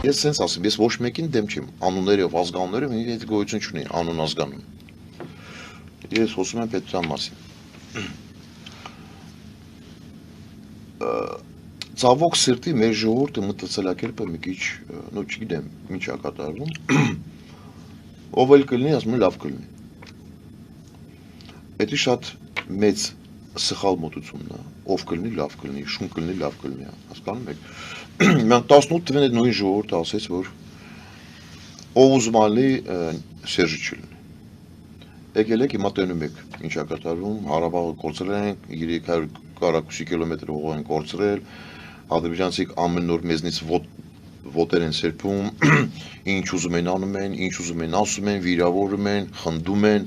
Ես sense ասեմ, ես ոչ մեկին դեմ չեմ, անուններով, ազգանուններով ինձ հետ գոյություն չունի, անուն ազգանուն։ Ես խոսում եմ պետության մասին։ Ցավոք սրտի մեր ժողովուրդը մտածելակերպը մի քիչ, նո չգիտեմ, ինչ է կատարվում։ Ով էլ կլինի, ասում են լավ կլինի։ Դա շատ մեծ սխալ մոտությունն է, ով կլինի, լավ կլինի, շուն կլինի, լավ կլինի, հասկանում եք։ Մենք 18 թվականին այդ նույն ժողովուրդը ասեց, որ ով ուզում ալի Սերժը չլինի։ Եկել եք հիմա տենում եք, ինչ է կատարվում, Հարաբաղը կորցրել ենք, 300 կարակուսի կիլոմետր հող են կորցրել, ադրբեջանցիք ամեն օր մեզնից ոտեր են սերփում, ինչ ուզում են անում են, ինչ ուզում են ասում են, վիրավորում են, խնդում են։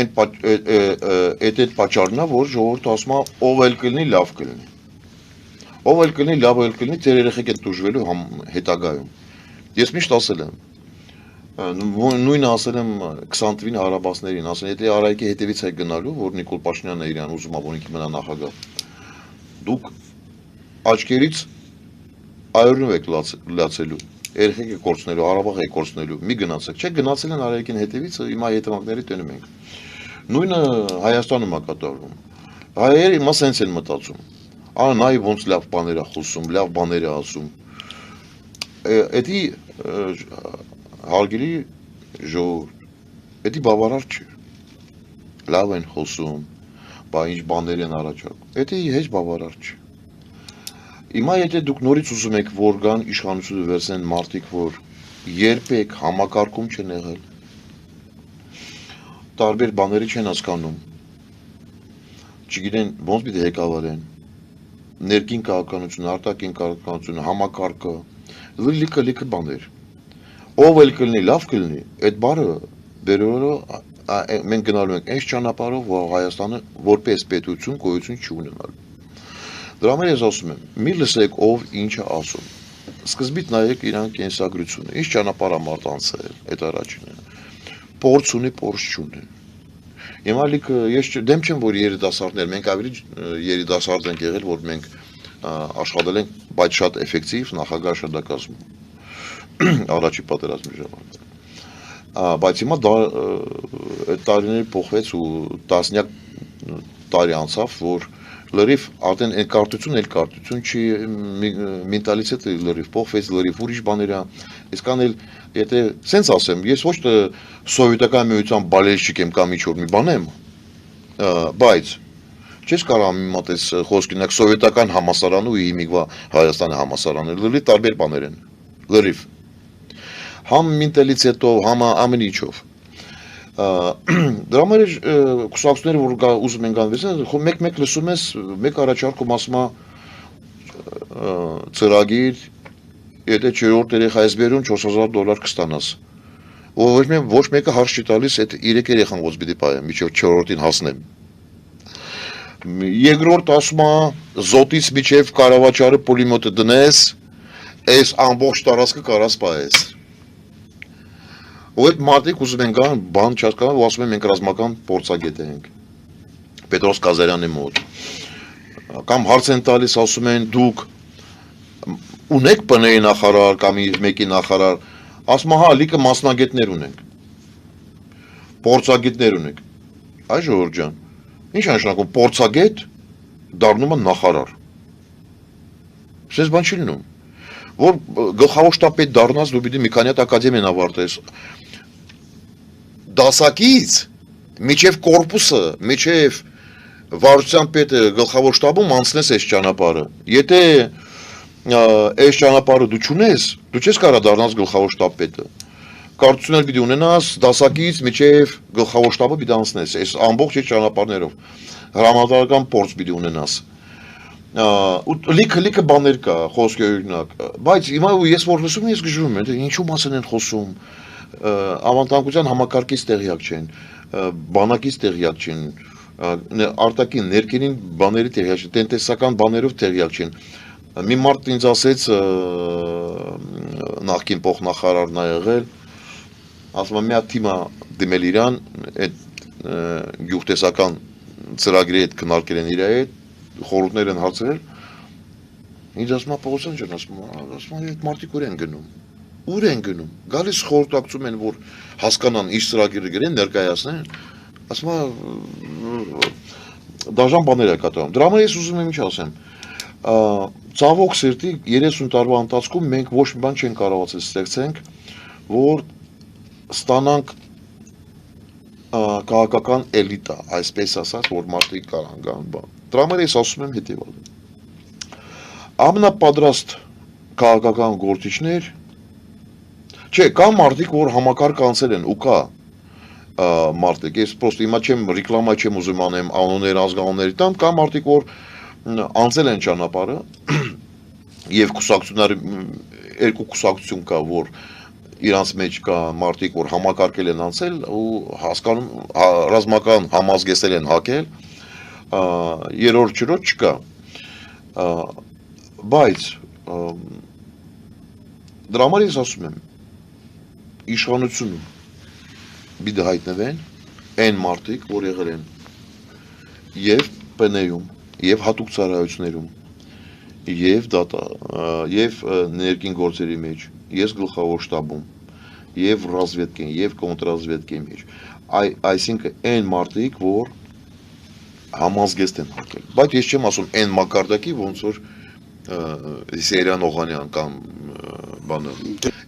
Այդ պատճառն է, որ ժողովուրդը ասում է, ով էլ կլինի, լավ կլինի։ Ով էլ կլինի, լավ էլ կլինի, ձեր երեխեք են դժվելու հետագայում։ Ես միշտ ասել եմ, նույնը ասել եմ 20 թվին հարաբացներին, ասել եթե Արայիկի հետևից է գնալու, որ Նիկոլ Փաշինյանն է իրան ուզում աբոնիկի մնա նախագահ, դուք աչքերից այրնում եք լացելու, երեխեք եք կորցնելու, Ղարաբաղ եք կորցնելու, մի գնացեք, չէ գնացել են Արայիկին հետևից, հիմա հետևանքների տենում ենք։ Նույնը Հայաստանում է կատարվում։ Հայերը հիմա սենց են մտածում։ Նայ ոնց լավ բաներ է խոսում, լավ բաներ է ասում։ Էդի հարգելի ժողովուրդ, դա բավարար չէ։ Լավ են խոսում, բա ինչ բաներ են առաջարկում։ Դա հեչ բավարար չէ։ Հիմա եթե դուք նորից ուզում եք, որ գան իշխանությունը վերցնեն մարդիկ, որ երբեք համակարգում չեն եղել, տարբեր բաների չեն հասկանում, չգիտեն ոնց պիտի ղեկավարեն, ներքին քաղաքականություն, արտաքին քաղաքականություն, համակարգը, լիքը բաներ։ Ով էլ կլինի, լավ կլինի, այդ բառը բերորը մենք գնալու ենք այս ճանապարհով, որ Հայաստանը որպես պետություն գոյություն չունենալու։ Դրա համար ես ասում եմ, մի լսեք ով ինչ է ասում։ Սկզբից նայեք իրանք կենսագրությունը, ինչ ճանապարհ է մարդ անցել, այդ առաջինը։ Փորձ ունի, փորձ չունի։ Հիմա լիքը ես դեմ չեմ, որ երիտասարդներ, մենք ավելի երիտասարդ ենք եղել, որ մենք աշխատել ենք, բայց շատ էֆեկտիվ նախագահ շրջակայքում առաջի պատերազմի ժամանակ։ Բայց հիմա այդ տարիները փոխվեց ու տասնյակ տարի անցավ, որ լրիվ արդեն այն կարտություն չի, մենտալիտետը լրիվ փոխվեց, լրիվ ուրիշ բաներ է։ Իսկան էլ եթե սենց ասեմ, ես ոչ թե սովետական միության բալեշիկ եմ կամ ինչ-որ մի բան եմ, բայց չես կարող մի մտես խոսքինակ սովետական համասարանը ու հիմիկվա Հայաստանի համասարանը, լրիվ տարբեր բաներ են, լրիվ։ Համ մենտալիտետով, համ ամեն ինչով։ Դրա համար կուսակցությունները, որ ուզում են գանվեցնել, մեկ լսում ես, մեկ առաջարկում ասում է ծրագիր, եթե 4-րդ երեխա ես բերում $4000 կստանաս։ Ոչ մեկը հարց չի տալիս, այդ 3 երեխան ոնց պիտի պահեմ, մինչև 4-րդին հասնեմ։ Երկրորդ ասում է զոտից մինչև կառավաճարը պուլեմետը դնես, այս ամբողջ տարածքը կարաս պահես։ Ու այդ մարդիկ ուզում են գան, բան չհասկանան, ու ասում են մենք ռազմական փորձագետ ենք։ Պետրոս Կազարյանի մոտ։ Կամ հարց են տալիս, ասում են դուք ունեք ՊՆ-ի նախարար կամ մեկի նախարար, ասում հա լիքը մասնագետներ ունենք։ Փորձագետներ ունենք։ Այ ժողովուրդ ջան, ինչ նշանակում փորձագետ դառնում է նախարար։ Սենց բան չի լինում։ Որ գլխավոր շտաբ դառնաս, դու պիտի մի քանի հատ ակադեմիան ավարտես։ Դասակից միջև կորպուսը, միջև վարչության պետը գլխավոր շտաբում անցնես այս ճանապարհը։ Եթե այս ճանապարհը դու չունես, դու չես կարող դառնաս գլխավոր շտաբ պետը։ Կրթություններ պիտի ունենաս, դասակից միջև գլխավոր շտաբը պիտի անցնես, այս ամբողջ այս ճանապարհներով։ Հրամանատարական փորձ պիտի ունենաս։ Լիքը բաներ կա, խոսքի օրինակ, բայց հիմա ես որ լսում եմ, ես գժվում եմ, ինչու մասին են խոսում, ավանդանկության համակարգից տեղյակ չեն, բանակից տեղյակ չեն, արտաքին ներքին բաների տեղյակ չեն, տնտեսական բաներով տեղյակ չեն։ Մի մարդ ինձ ասեց նախկին փոխնախարարն ա եղել, ասում եմ մի հատ թիմա դիմել իրան, այդ գյուղտեսական ծրագրի հետ քննարկել են իր հետ, խորհուրդներ են հարցրել, Ինձ ասում է Պողոսյան ջան, ասում է այդ մարդիկ ուր են գնում։ Ուր են գնում։ Գալիս խորհրդակցում են, որ հասկանան ինչ ծրագիրը գրեն, ներկայացնեն։ Ասում է դաժան բաներ է կատարում։ Դրա համար ես ուզում եմ ինչ ասեմ։ Ցավոք սրտի 30 տարվա ընթացքում մենք ոչ մի բան չենք կարողացել ստեղծենք, որ ստանանք քաղաքական էլիտա, այսպես ասած, որ մարդիկ կարան գան բան։ Դրա համար ես ասում եմ հետևյալը։ Ամենապատրաստ քաղաքական գործիչներ, չէ, կա մարդիկ, որ համակարգ անցել են ու կա մարդիկ, ես պրոստը հիմա չեմ ռեկլամա չեմ ուզում անեմ անուններ ազգանունների տամ, կա մարդիկ, որ անցել են ճանապարհը եւ կուսակցություններ երկու կուսակցություն կա, որ իրանց մեջ կա մարդիկ, որ համակարգել են անցել ու հասկանում ռազմական համազգեստել են հակել, երրորդ չրոջ չկա, բայց դրա համար ես ասում եմ իշխանությունում պիտի հայտնվեն այն մարդիկ, որ եղել են եւ ՊՆ-ում, եւ հատուկ ծառայություններում, եւ ներքին գործերի մեջ, ես գլխավոր շտաբում, եւ ռազմավետքեն, եւ կոնտրռազմավետքեն մեջ, այսինքն այն մարդիկ, որ համազգեստ են հակել, բայց ես չեմ ասում այն մակարդակի, ոնց որ Սերյան Օղանյան կամ բանը,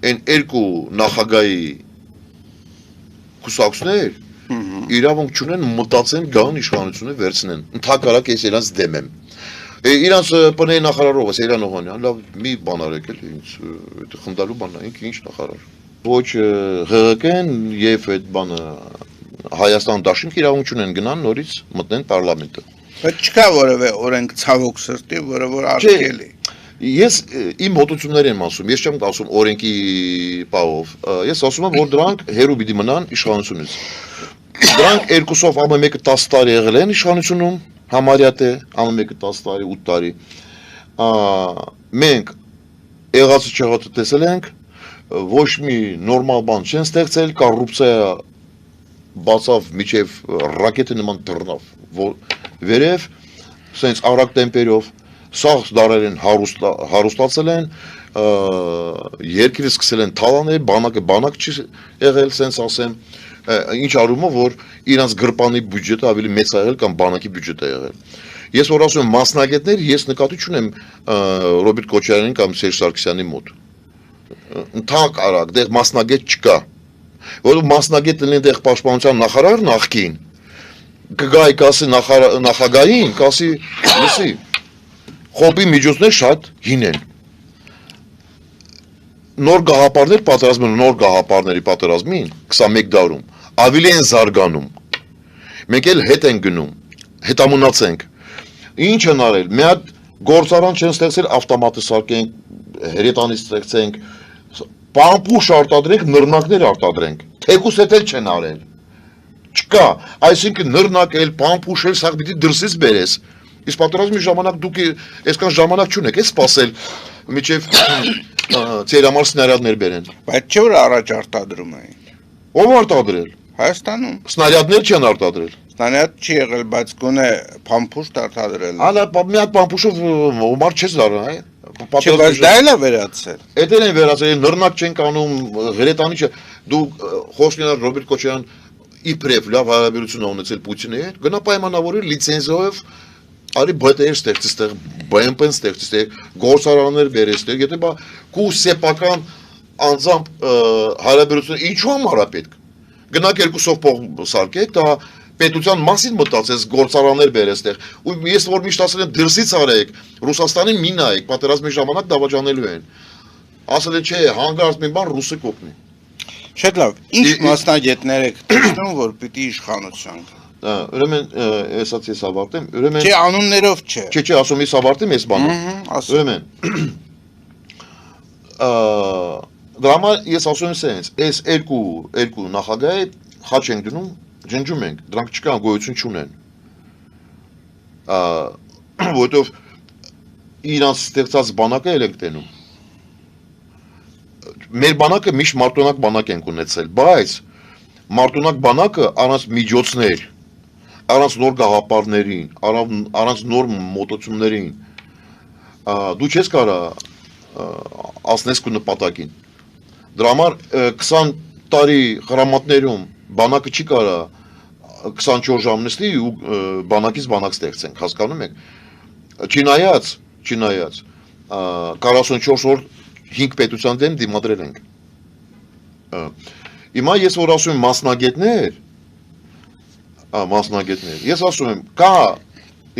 այն երկու նախագահի կուսակցություններ իրավունք չունեն մտածեն գան իշխանությունը վերցնեն, ընդհակառակ ես իրանց դեմ եմ, իրանց ՊՆ-ի նախարարովը Սերյան Օղանյան, լավ մի բան արեք էլ ինձ խնդալու բան է, ինքը ինչ նախարար, ոչ ՀՂԿ-ն եւ այդ բանը Հայաստան դաշինք իրավունք չունեն գնան նորից մտնեն պարլամենտը։ Բայց չկա որևէ օրենք ցավոք սրտի, որը որ արգել է։ Ես իմ մոտություններ եմ ասում, ես չեմ ասում օրենքի պահով, ես ասում եմ, որ դրանք հերու պիտի մնան իշխանությունից։ Դրանք երկուսով ամը մեկը 10 տարի եղել են իշխանությունում, համարյա թե ամը մեկը 10 տարի, 8 տարի։ Մենք եղածը չեղածը տեսել ենք, ոչ մի նորմալ բան չեն ստեղծել, կոռուպցիա բացավ միջև ռակետի նման դռնավ, վերև, սենց արագ տեմպերով, սաղ դարեր են հարուստացել են, երկիրը սկսել են թալանել, բանակ չի եղել, սենց ասեմ, ինչ արումով, որ իրանց գրպանի բյուջետը ավելի մեծ է եղել կամ բանակի բյուջետը եղել։ Ես որ ասում եմ մասնագետներ, ես նկատի չունեմ Ռոբերտ Քոչարյանին կամ Սերժ Սարգսյանի մոտ։ Ընդհանուր արագ, դեղ մասնագետ չկա։ Որ մասնագետ լինի դեղ պաշտպանության նախարար նախքին, կգայի կասի նախագահին, կասի, լսի, խոպի միջոցներ շատ հին են։ Նոր գաղափարներ պատրաստում, նոր գաղափարների պատրաստմին 21 դարում, ավելի են զարգանում, մենք էլ հետ են գնում, հետամնացենք, ինչ են արել, մի հատ գործարան չեն ստեղծել, ավտոմատը սարքենք, հրետանից ստեղծենք, պամպուշ արտադրենք, նռնակներ արտադրենք, թեկուս հետ էլ չեն արել, չկա, այսինքն նռնակ էլ, պամպուշ էլ, սաղ պիտի դրսից բերես, իսկ պատրազմի ժամանակ դուք այսքան ժամանակ չունեք, է սպասել, միջև ծերամար սնարյադներ բերեն։ Բայց չէ որ առաջ արտադրում էին։ Ով արտադրել։ Հայաստանում։ Սնարյադներ չեն արտադրել։ Սնարյադ չի եղել, բայց գոնե փամփուշտ արտադրել։ Հալա մի հատ փամփուշով ոմար չես դառնա, է։ Չէ, բայց դա էլ է վերացել։ Էդել են վերացել, նռնակ չեն կանում, հրետանի չէ։ Դու խոսքնար Ռոբերտ Քոչարյան իբրև լավ հարաբերություն ունեցել Պուտինի հետ, գնա պայմանավորել լիցենզիայով արի ԲՏR ստեղծի ստեղ, ԲՄՊ-ն ստեղծի ստեղ, գործարաններ բերի ստեղ, եթե բա քու սեփական անձամբ հարաբերություն ինչու համար է պետք։ Գնաք երկուսով փող սարքեք, դա պետության մասին մտածես, գործարաններ բերես ստեղ։ Ու ես որ միշտ ասել եմ դրսից արեք, Ռուսաստանին մի նայեք, պատերազմի ժամանակ դավաճանելու են։ Ասել են, չէ, հանգարց մի բան ռուսը կօգնի։ Շատ լավ, ինչ մասնագետներ եք տեսնում, որ պիտի իշխանության գան։ Ուրեմն էսած ես ավարտեմ, ուրեմն Չէ, անուններով չէ։ Չէ, ասում ես ավարտեմ ես բանը։ Ուրեմն դրա համար ես ասում եմ սենց, այս երկու նախագահի խաչ ենք դնում, ջնջում ենք, դրանք չկան, գոյություն չունեն։ Որտով իրանց ստեղծած բանակը էլ ենք տենում։ Մեր բանակը միշտ մարտունակ բանակ ենք ունեցել, բայց մարտունակ բանակը առանց միջոցներ, առանց նոր գաղափարներին, առանց նոր մոտեցումներին, դու չես կարա ասնես քո նպատակին։ Դրա համար 20 տարի հրամատներում բանակը չի կարա 24 ժամ նստի ու բանակից բանակ ստեղծենք, հասկանում եք։ Չնայած 44 օր 5 պետության դեմ դիմադրել ենք։ Հիմա ես որ ասում եմ մասնագետներ, ես ասում եմ, կա,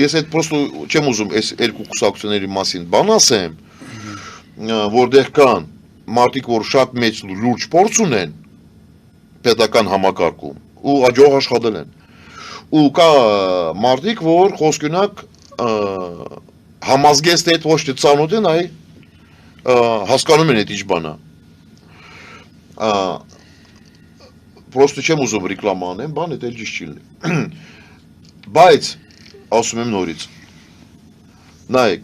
ես այդ պրոստո չեմ ուզում այս երկու կուսակցությունների մասին բան ասեմ, որտեղ կան մարդիկ, որ շատ մեծ լուրջ փորձ ունեն պետական համակարգում ու աջող աշխատել են։ Ու կա մարդիկ, որ խոսքունակ համազգեստ այդ ոչ թե ծանոթ են, այ հասկանում են այդ ինչ բանա։ Պրոստը չեմ ուզում ռեկլամա անեմ, բան էդ էլ ճիշտ չի լինի։ Բայց ասում եմ նորից։ Նայեք,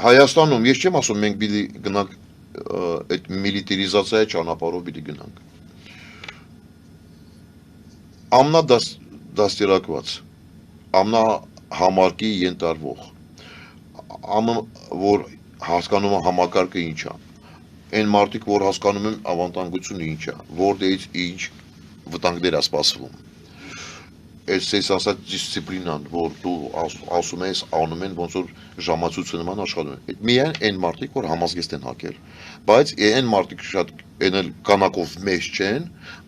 Հայաստանում ես չեմ ասում մենք պիտի գնանք այդ միլիտարիզացիայի ճանապարհով պիտի գնանք։ Ամնա դաստիարակված, ամնա համարկի ենթարկվող, որ հասկանում է համակարգը ինչ է, այն մարդիկ, որ հասկանում են ավանդանգությունը ինչ է, որտեղից ինչ վտանգներ է սպասվում, այս ասած դիսցիպլինան, որ դու ասում ես, անում են, ոնց որ ժամացույցնման աշխատում են, միայն այն մարդիկ, որ համազգեստ են հակել, բայց այն մարդիկ շատ են կանակով մեծ չեն,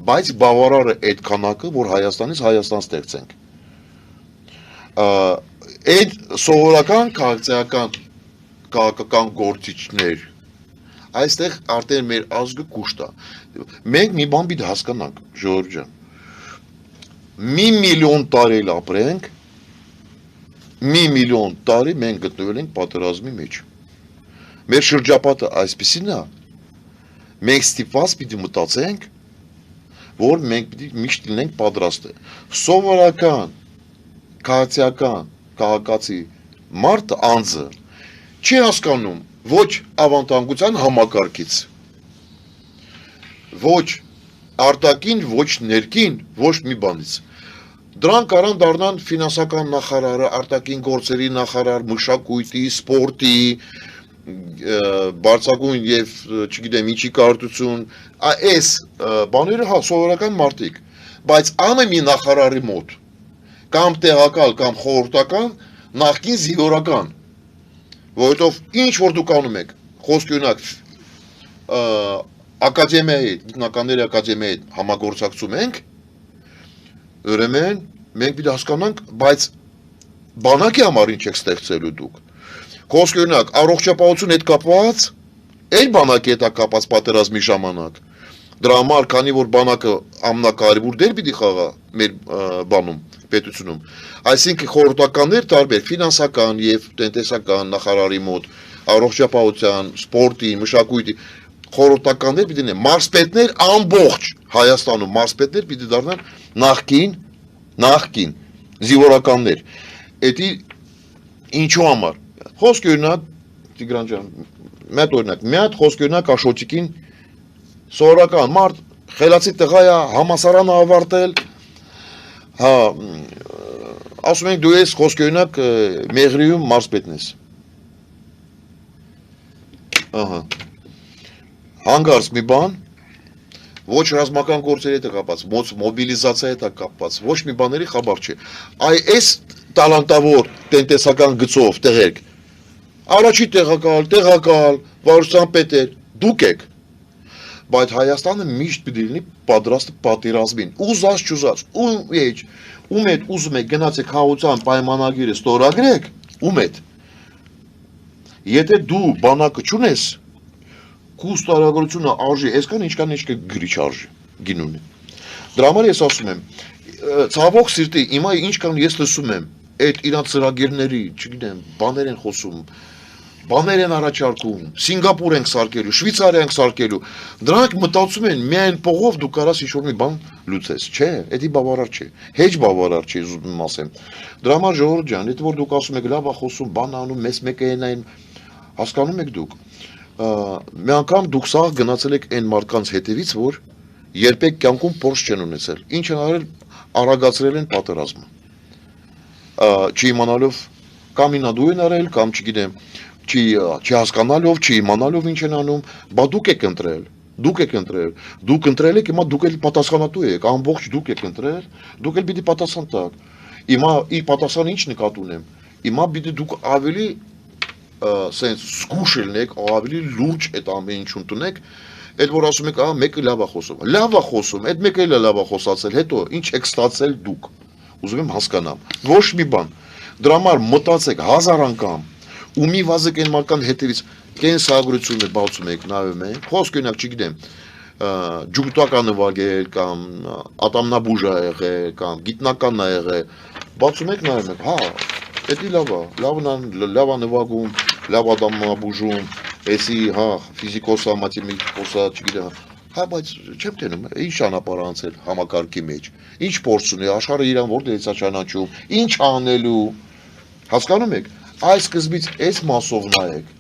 բայց բավարար է այդ քանակը, որ Հայաստանից Հայաստան ստեղծենք։ Այդ սովորական քաղաքական գործիչներ, այստեղ արդեն մեր ազգը կուշտ է։ Մենք մի բան պիտի հասկանանք, ժողովուրդ ջան, մի միլիոն տարի ապրենք, մի միլիոն տարի մենք գտնվել ենք պատերազմի մեջ։ Մեր շրջապատը այսպիսին է, մենք ստիպված պիտի մտածենք, որ մենք պիտի միշտ լինենք պատրաստ։ Սովորական, քաղաքացիական, քաղաքացի մարդը անձը չի հասկանում ոչ ավանդանկության համակարգից, ոչ արտաքին, ոչ ներքին, ոչ մի բանից։ Դրանք կարան դառնան ֆինանսական նախարարը, արտաքին գործերի նախարար, մշակույթի, սպորտի, բարձրագույն եւ չգիտեմ ինչի կարգություն, այս բաները հա սովորական մարդիկ, բայց ամեն մի նախարարի մոտ կամ տեղակալ կամ խորհրդական նախկին զինվորական, որովհետեւ ինչ որ դուք անում եք, խոսքի ունակ ակադեմիայի, գիտնականների ակադեմիայի համագործակցում ենք, ուրեմն մենք պիտի հասկանանք, բայց բանակի համար ինչ եք ստեղծելու դուք։ Խոսքի ունակ առողջապահություն հետ կապված, այն բանակի հետ է կապված պատերազմի ժամանակ։ Դրա համար, քանի որ բանակը ամենակարևոր դեր պիտի խաղա մեր բանում, պետությունում, այսինքն խորհրդականներ տարբեր ֆինանսական եւ տնտեսական նախարարի մոտ, առողջապահության, սպորտի, մշակույթի խորհրդականներ պիտի լինեն, մարզպետներ ամբողջ Հայաստանում մարզպետներ պիտի դառնան նախկին զինվորականներ։ Էդի ինչու համար։ Խոսքի օրինակ Տիգրան ջան, մի հատ խոսքի օրինակ Աշոտիկին սովորական մարդ խելացի տղա է, համասարանը ավարտել, հա, ասում ենք դու ես խոսքի օրինակ Մեղրիում մարզպետն ես։ Ահա։ Հանգարց մի բան, ոչ ռազմական գործերի հետ է կապված, ոչ մոբիլիզացիայի հետ է կապված, ոչ մի բաների խաբար չէ։ Այ այս տալանտավոր տնտեսական գծով տեղերք, առաջի տեղակալ, վարչության պետեր, դուք եք, բայց Հայաստանը միշտ պիտի լինի պատրաստ պատերազմին, ուզած չուզած, ում հետ ուզում եք գնացեք խաղաղության պայմանագիրը ստորագրեք, ում հետ։ Եթե դու բանակը չունես, քու ստորագրությունը արժի, այսքան ինչքան գրիչ արժի, գինունի։ Դրա համար ես ասում եմ, ցավոք սիրտի, հիմա ինչքան ես լսում եմ, այդ իրանց ծրագիրների, չգիտեմ, բաներ են խոսում, բաներ են առաջարկում, Սինգապուր ենք սարքելու, Շվեյցարիա ենք սարքելու, դրանք մտածում են միայն փողով դու կարաս ինչ-որ մի բան լուծես, չէ, դա բավարար չէ, հեչ բավարար չէ, ուզում ասեմ։ Դրա համար ժողովուրդ ջան, եթե որ դուք ասում եք լավ է խոսում, բան անում, մեզ մեկը այն հասկանում եք դուք, մի անգամ դուք սաղ գնացել եք այն մարդկանց հետևից, որ երբեք կյանքում փորձ չեն ունեցել, ինչ են արել, արագացրել են պատերազմը, չիմանալով կամ ինադու են արել, կամ չգիտեմ, չի հասկանալով, չի իմանալով ինչ են անում, բա դուք եք ընտրել։ Դուք ընտրել եք, հիմա դուք էլ պատասխանատու եք, ամբողջ դուք եք ընտրել, դուք էլ պիտի պատասխան տաք։ Հիմա ի պատասխան ինչ նկատ ունեմ։ Հիմա պիտի դուք ավելի սենց զգուշ ելնեք, ավելի լուրջ այդ ամեն ինչ ընդունեք, այդ որ ասում եք, մեկը լավ է խոսում, այդ մեկը էլ է լավ է խոսացել, հետո ինչ եք ստացել դուք։ Ուզում եմ հասկանամ։ Ոչ մի բան։ Դրա համար մտածեք 1000 անգամ, ու մի վազեք այն մարդկան հետևից կենսագրությունը բացում եք, նայում եք, խոսք օրինակ չգիտեմ, ջուկտական նվագել կամ ատամնաբուժ ա եղել կամ գիտնականն ա եղել, բացում եք, նայում եք, հա, դա լավ ա նվագում, լավ ատամնաբուժում, էսի, հա, ֆիզիկոսա, մաթեմատիկոսա, չգիտեմ, հա, բայց չեմ տենում, ինչ ճանապարհ անցել համակարգի մեջ, ինչ փորձ ունի, աշխարհը իրան որտեղից է ճանաչում, ինչ անելու, հասկանում եք, այս սկզբից այս մասով նայեք,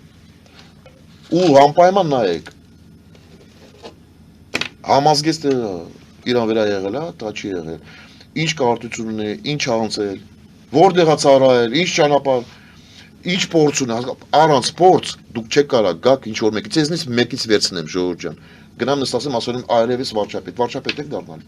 ու անպայման նայեք, համազգեստ իրան վրա եղել, հա, դա չի եղել, ինչ կարտություն ունի, ինչ անցել, որտեղ է ծառայել, ինչ ճանապարհ, ինչ փորձ ունի, առանց փորձ դուք չեք կարող գաք ինչ որ մեկից, ես մեկից վերցնեմ ժողովուրդ ջան, գնամ նստասեմ ասում եմ այլևս վարչապետ եք դառնալ։